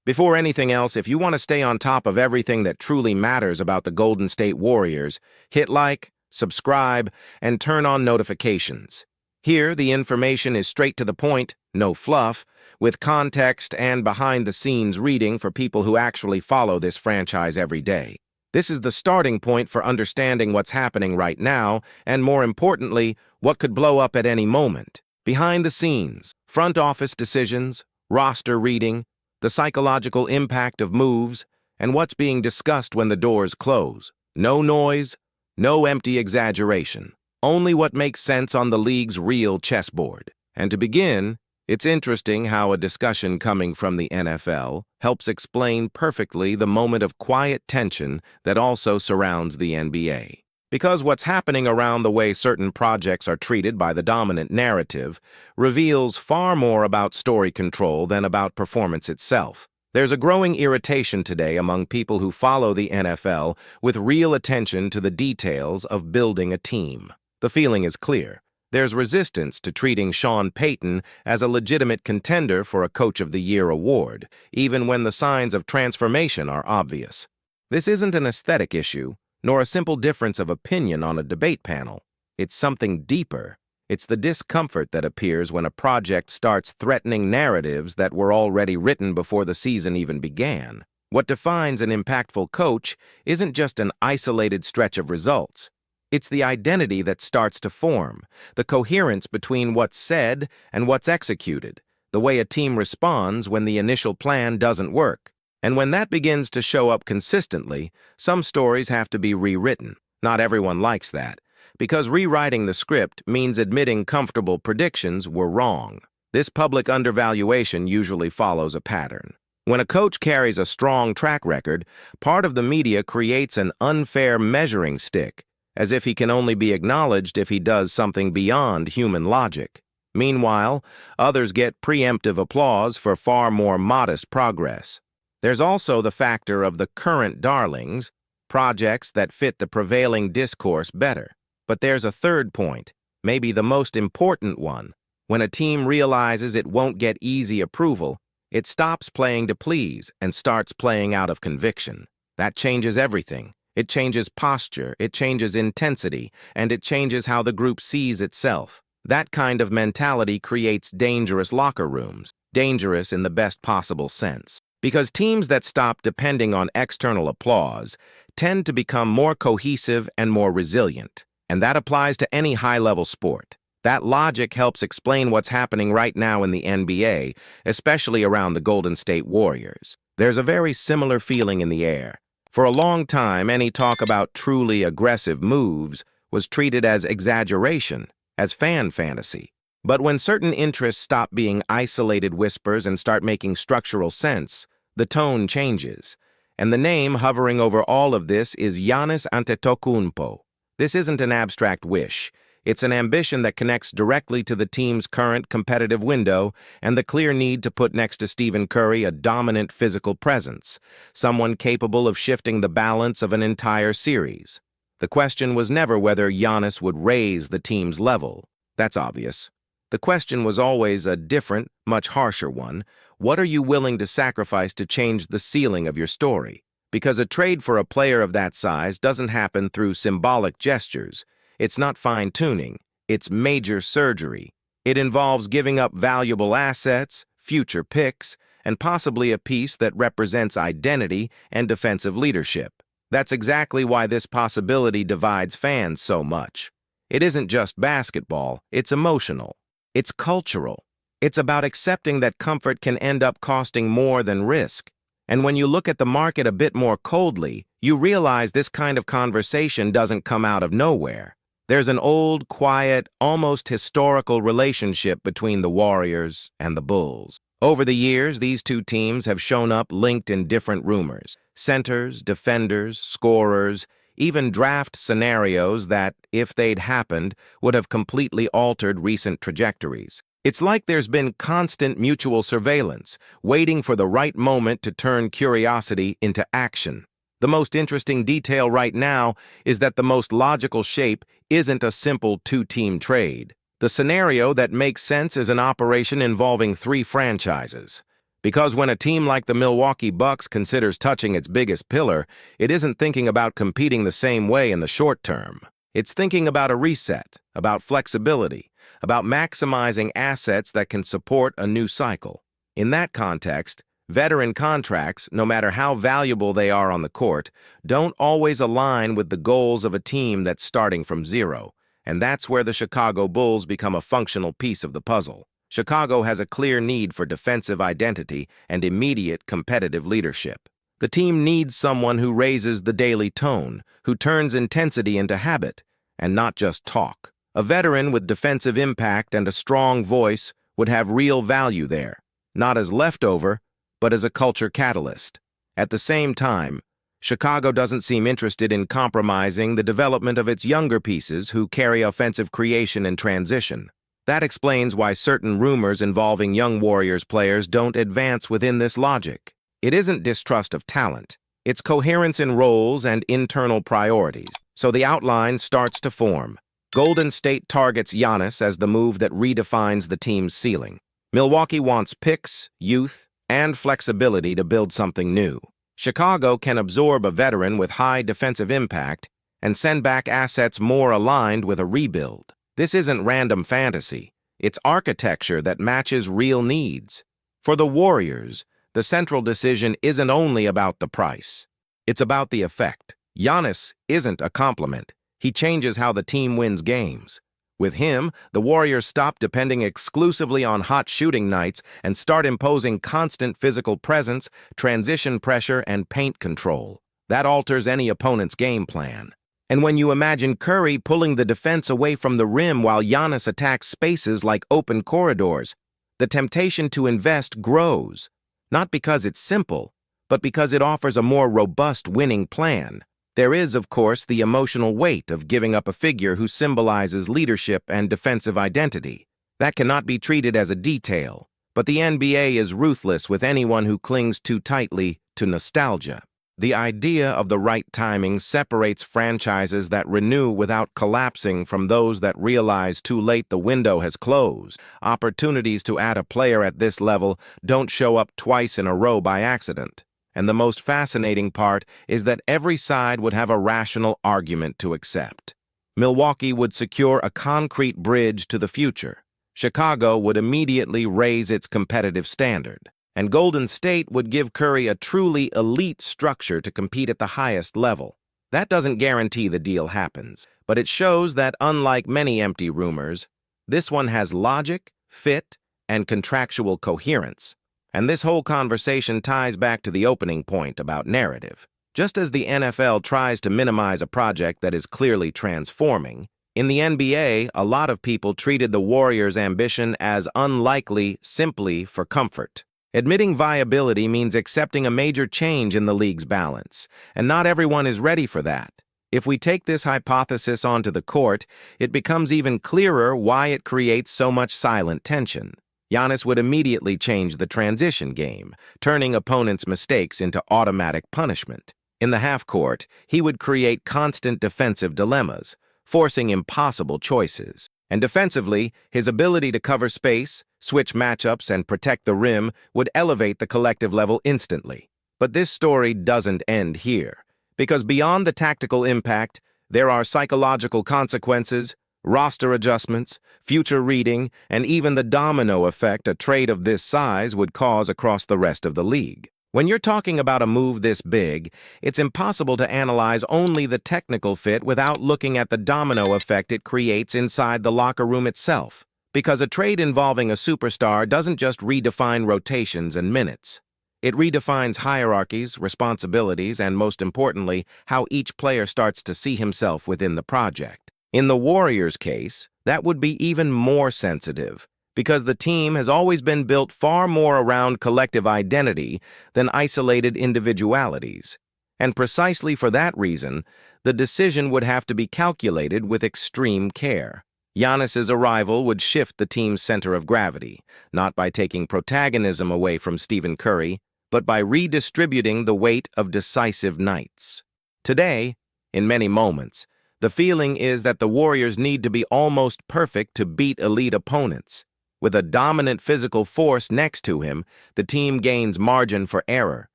Before anything else, if you want to stay on top of everything that truly matters about the Golden State Warriors, hit like, subscribe, and turn on notifications. Here, the information is straight to the point, no fluff, with context and behind-the-scenes reading for people who actually follow this franchise every day. This is the starting point for understanding what's happening right now, and more importantly, what could blow up at any moment. Behind the scenes, front office decisions, roster reading, the psychological impact of moves, and what's being discussed when the doors close. No noise, no empty exaggeration. Only what makes sense on the league's real chessboard. And to begin, it's interesting how a discussion coming from the NFL helps explain perfectly the moment of quiet tension that also surrounds the NBA. Because what's happening around the way certain projects are treated by the dominant narrative reveals far more about story control than about performance itself. There's a growing irritation today among people who follow the NFL with real attention to the details of building a team. The feeling is clear. There's resistance to treating Sean Payton as a legitimate contender for a Coach of the Year award, even when the signs of transformation are obvious. This isn't an aesthetic issue, nor a simple difference of opinion on a debate panel. It's something deeper. It's the discomfort that appears when a project starts threatening narratives that were already written before the season even began. What defines an impactful coach isn't just an isolated stretch of results. It's the identity that starts to form, the coherence between what's said and what's executed, the way a team responds when the initial plan doesn't work. And when that begins to show up consistently, some stories have to be rewritten. Not everyone likes that, because rewriting the script means admitting comfortable predictions were wrong. This public undervaluation usually follows a pattern. When a coach carries a strong track record, part of the media creates an unfair measuring stick, as if he can only be acknowledged if he does something beyond human logic. Meanwhile, others get preemptive applause for far more modest progress. There's also the factor of the current darlings, projects that fit the prevailing discourse better. But there's a third point, maybe the most important one. When a team realizes it won't get easy approval, it stops playing to please and starts playing out of conviction. That changes everything. It changes posture, it changes intensity, and it changes how the group sees itself. That kind of mentality creates dangerous locker rooms, dangerous in the best possible sense. Because teams that stop depending on external applause tend to become more cohesive and more resilient. And that applies to any high-level sport. That logic helps explain what's happening right now in the NBA, especially around the Golden State Warriors. There's a very similar feeling in the air. For a long time, any talk about truly aggressive moves was treated as exaggeration, as fan fantasy. But when certain interests stop being isolated whispers and start making structural sense, the tone changes. And the name hovering over all of this is Giannis Antetokounmpo. This isn't an abstract wish. It's an ambition that connects directly to the team's current competitive window and the clear need to put next to Stephen Curry a dominant physical presence, someone capable of shifting the balance of an entire series. The question was never whether Giannis would raise the team's level. That's obvious. The question was always a different, much harsher one. What are you willing to sacrifice to change the ceiling of your story? Because a trade for a player of that size doesn't happen through symbolic gestures. It's not fine-tuning. It's major surgery. It involves giving up valuable assets, future picks, and possibly a piece that represents identity and defensive leadership. That's exactly why this possibility divides fans so much. It isn't just basketball, it's emotional. It's cultural. It's about accepting that comfort can end up costing more than risk. And when you look at the market a bit more coldly, you realize this kind of conversation doesn't come out of nowhere. There's an old, quiet, almost historical relationship between the Warriors and the Bulls. Over the years, these two teams have shown up linked in different rumors. Centers, defenders, scorers, even draft scenarios that, if they'd happened, would have completely altered recent trajectories. It's like there's been constant mutual surveillance, waiting for the right moment to turn curiosity into action. The most interesting detail right now is that the most logical shape isn't a simple two-team trade. The scenario that makes sense is an operation involving three franchises. Because when a team like the Milwaukee Bucks considers touching its biggest pillar, it isn't thinking about competing the same way in the short term. It's thinking about a reset, about flexibility, about maximizing assets that can support a new cycle. In that context, veteran contracts, no matter how valuable they are on the court, don't always align with the goals of a team that's starting from zero, and that's where the Chicago Bulls become a functional piece of the puzzle. Chicago has a clear need for defensive identity and immediate competitive leadership. The team needs someone who raises the daily tone, who turns intensity into habit, and not just talk. A veteran with defensive impact and a strong voice would have real value there, not as leftover, but as a culture catalyst. At the same time, Chicago doesn't seem interested in compromising the development of its younger pieces who carry offensive creation and transition. That explains why certain rumors involving young Warriors players don't advance within this logic. It isn't distrust of talent. It's coherence in roles and internal priorities. So the outline starts to form. Golden State targets Giannis as the move that redefines the team's ceiling. Milwaukee wants picks, youth, and flexibility to build something new. Chicago can absorb a veteran with high defensive impact and send back assets more aligned with a rebuild. This isn't random fantasy. It's architecture that matches real needs. For the Warriors, the central decision isn't only about the price. It's about the effect. Giannis isn't a compliment. He changes how the team wins games. With him, the Warriors stop depending exclusively on hot shooting nights and start imposing constant physical presence, transition pressure, and paint control. That alters any opponent's game plan. And when you imagine Curry pulling the defense away from the rim while Giannis attacks spaces like open corridors, the temptation to invest grows, not because it's simple, but because it offers a more robust winning plan. There is, of course, the emotional weight of giving up a figure who symbolizes leadership and defensive identity. That cannot be treated as a detail, but the NBA is ruthless with anyone who clings too tightly to nostalgia. The idea of the right timing separates franchises that renew without collapsing from those that realize too late the window has closed. Opportunities to add a player at this level don't show up twice in a row by accident. And the most fascinating part is that every side would have a rational argument to accept. Milwaukee would secure a concrete bridge to the future. Chicago would immediately raise its competitive standard. And Golden State would give Curry a truly elite structure to compete at the highest level. That doesn't guarantee the deal happens, but it shows that unlike many empty rumors, this one has logic, fit, and contractual coherence. And this whole conversation ties back to the opening point about narrative. Just as the NFL tries to minimize a project that is clearly transforming, in the NBA, a lot of people treated the Warriors' ambition as unlikely simply for comfort. Admitting viability means accepting a major change in the league's balance, and not everyone is ready for that. If we take this hypothesis onto the court, it becomes even clearer why it creates so much silent tension. Giannis would immediately change the transition game, turning opponents' mistakes into automatic punishment. In the half-court, he would create constant defensive dilemmas, forcing impossible choices. And defensively, his ability to cover space, switch matchups, and protect the rim would elevate the collective level instantly. But this story doesn't end here, because beyond the tactical impact, there are psychological consequences, roster adjustments, future reading, and even the domino effect a trade of this size would cause across the rest of the league. When you're talking about a move this big, it's impossible to analyze only the technical fit without looking at the domino effect it creates inside the locker room itself. Because a trade involving a superstar doesn't just redefine rotations and minutes. It redefines hierarchies, responsibilities, and most importantly, how each player starts to see himself within the project. In the Warriors' case, that would be even more sensitive, because the team has always been built far more around collective identity than isolated individualities. And precisely for that reason, the decision would have to be calculated with extreme care. Giannis's arrival would shift the team's center of gravity, not by taking protagonism away from Stephen Curry, but by redistributing the weight of decisive nights. Today, in many moments, the feeling is that the Warriors need to be almost perfect to beat elite opponents. With a dominant physical force next to him, the team gains margin for error.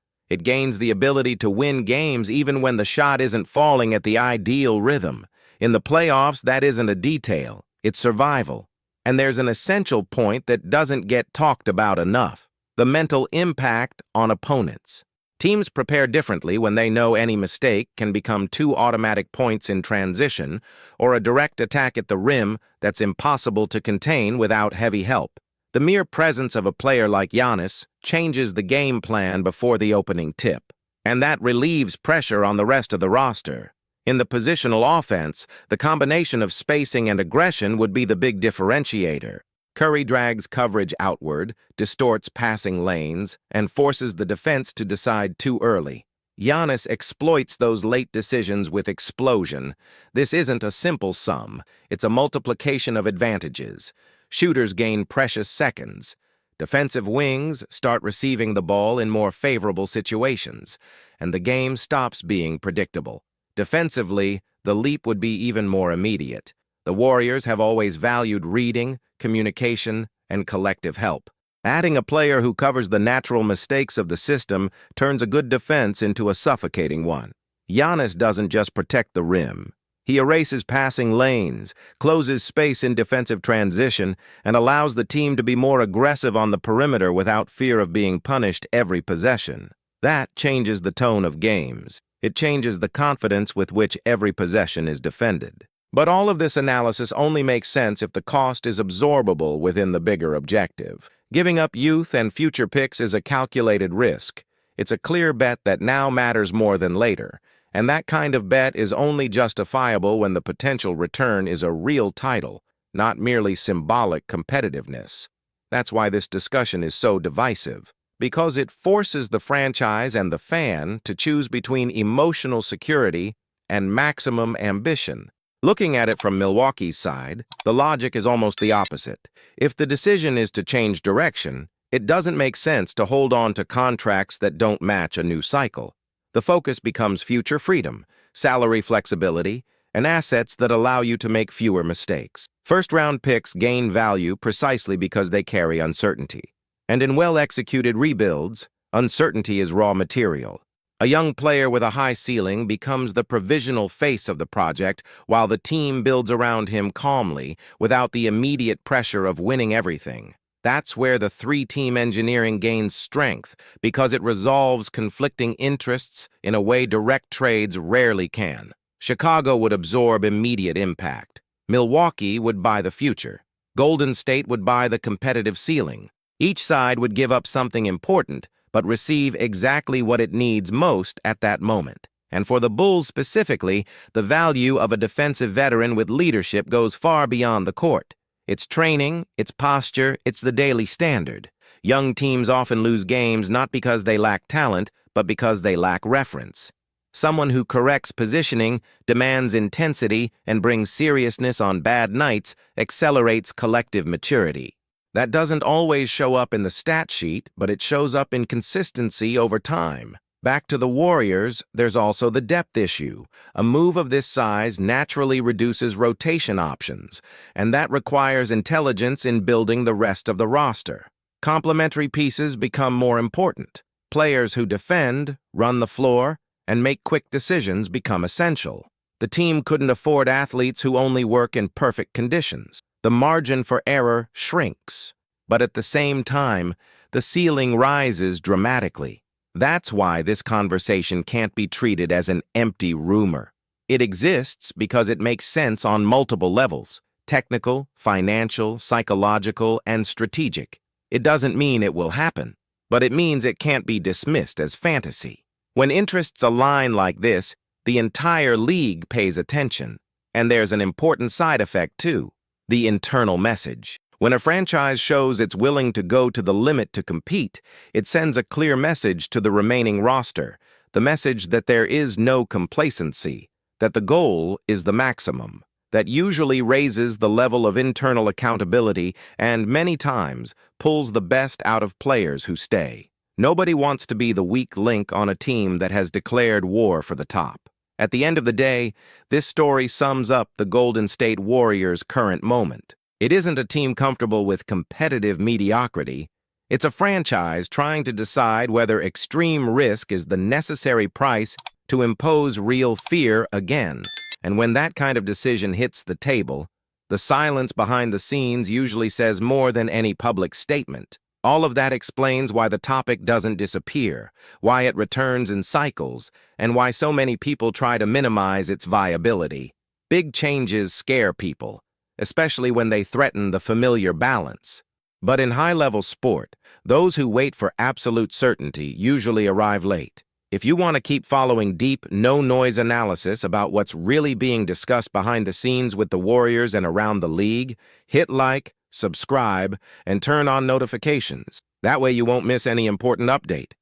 It gains the ability to win games even when the shot isn't falling at the ideal rhythm. In the playoffs, that isn't a detail, it's survival. And there's an essential point that doesn't get talked about enough: the mental impact on opponents. Teams prepare differently when they know any mistake can become 2 automatic points in transition or a direct attack at the rim that's impossible to contain without heavy help. The mere presence of a player like Giannis changes the game plan before the opening tip, and that relieves pressure on the rest of the roster. In the positional offense, the combination of spacing and aggression would be the big differentiator. Curry drags coverage outward, distorts passing lanes, and forces the defense to decide too early. Giannis exploits those late decisions with explosion. This isn't a simple sum, it's a multiplication of advantages. Shooters gain precious seconds. Defensive wings start receiving the ball in more favorable situations, and the game stops being predictable. Defensively, the leap would be even more immediate. The Warriors have always valued reading, communication, and collective help. Adding a player who covers the natural mistakes of the system turns a good defense into a suffocating one. Giannis doesn't just protect the rim. He erases passing lanes, closes space in defensive transition, and allows the team to be more aggressive on the perimeter without fear of being punished every possession. That changes the tone of games. It changes the confidence with which every possession is defended. But all of this analysis only makes sense if the cost is absorbable within the bigger objective. Giving up youth and future picks is a calculated risk. It's a clear bet that now matters more than later, and that kind of bet is only justifiable when the potential return is a real title, not merely symbolic competitiveness. That's why this discussion is so divisive, because it forces the franchise and the fan to choose between emotional security and maximum ambition. Looking at it from Milwaukee's side, the logic is almost the opposite. If the decision is to change direction, it doesn't make sense to hold on to contracts that don't match a new cycle. The focus becomes future freedom, salary flexibility, and assets that allow you to make fewer mistakes. First-round picks gain value precisely because they carry uncertainty. And in well-executed rebuilds, uncertainty is raw material. A young player with a high ceiling becomes the provisional face of the project while the team builds around him calmly without the immediate pressure of winning everything. That's where the 3-team engineering gains strength because it resolves conflicting interests in a way direct trades rarely can. Chicago would absorb immediate impact. Milwaukee would buy the future. Golden State would buy the competitive ceiling. Each side would give up something important, but receive exactly what it needs most at that moment. And for the Bulls specifically, the value of a defensive veteran with leadership goes far beyond the court. It's training, it's posture, it's the daily standard. Young teams often lose games not because they lack talent, but because they lack reference. Someone who corrects positioning, demands intensity, and brings seriousness on bad nights accelerates collective maturity. That doesn't always show up in the stat sheet, but it shows up in consistency over time. Back to the Warriors, there's also the depth issue. A move of this size naturally reduces rotation options, and that requires intelligence in building the rest of the roster. Complementary pieces become more important. Players who defend, run the floor, and make quick decisions become essential. The team couldn't afford athletes who only work in perfect conditions. The margin for error shrinks, but at the same time, the ceiling rises dramatically. That's why this conversation can't be treated as an empty rumor. It exists because it makes sense on multiple levels: technical, financial, psychological, and strategic. It doesn't mean it will happen, but it means it can't be dismissed as fantasy. When interests align like this, the entire league pays attention, and there's an important side effect too: the internal message. When a franchise shows it's willing to go to the limit to compete, it sends a clear message to the remaining roster, the message that there is no complacency, that the goal is the maximum. That usually raises the level of internal accountability and, many times, pulls the best out of players who stay. Nobody wants to be the weak link on a team that has declared war for the top. At the end of the day, this story sums up the Golden State Warriors' current moment. It isn't a team comfortable with competitive mediocrity. It's a franchise trying to decide whether extreme risk is the necessary price to impose real fear again. And when that kind of decision hits the table, the silence behind the scenes usually says more than any public statement. All of that explains why the topic doesn't disappear, why it returns in cycles, and why so many people try to minimize its viability. Big changes scare people, especially when they threaten the familiar balance. But in high-level sport, those who wait for absolute certainty usually arrive late. If you want to keep following deep, no-noise analysis about what's really being discussed behind the scenes with the Warriors and around the league, hit like, subscribe, and turn on notifications. That way you won't miss any important update.